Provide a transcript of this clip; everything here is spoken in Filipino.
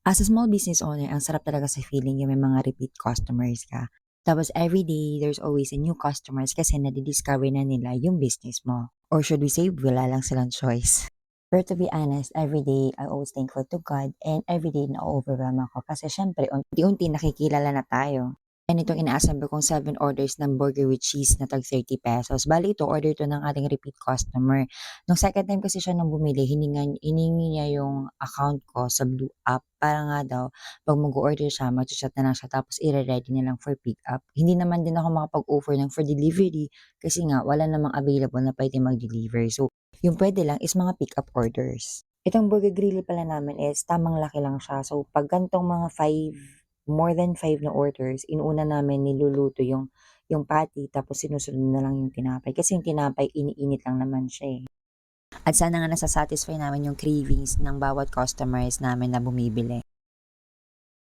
As a small business owner, ang sarap talaga sa feeling yung may mga repeat customers ka. Tapos everyday, there's always a new customers kasi nadidiscover na nila yung business mo. Or should we say, wala lang silang choice. Pero to be honest, everyday, I always thankful to God and everyday na-overwhelm ako kasi syempre, unti-unti nakikilala na tayo. And itong inaasabi kong 7 orders ng burger with cheese na tag 30 pesos. Bali ito, order to ng ating repeat customer. Nung second time kasi siya nung bumili, hiningi niya yung account ko sa Blue App para nga daw 'pag mag-o-order siya magcha-chat na lang siya tapos ire-ready na lang for pick up. Hindi naman din ako makapag-offer ng for delivery kasi nga wala namang available na puwedeng mag-deliver. So, yung puwede lang is mga pick up orders. Itong burger grill pala namin is tamang laki lang siya. So, 'pag ganitong mga more than 5 na orders, inuuna namin niluluto yung patty tapos sinusunod na lang yung tinapay. Kasi yung tinapay iniinit lang naman siya, eh. At sana nga nasa-satisfy namin yung cravings ng bawat customers namin na bumibili.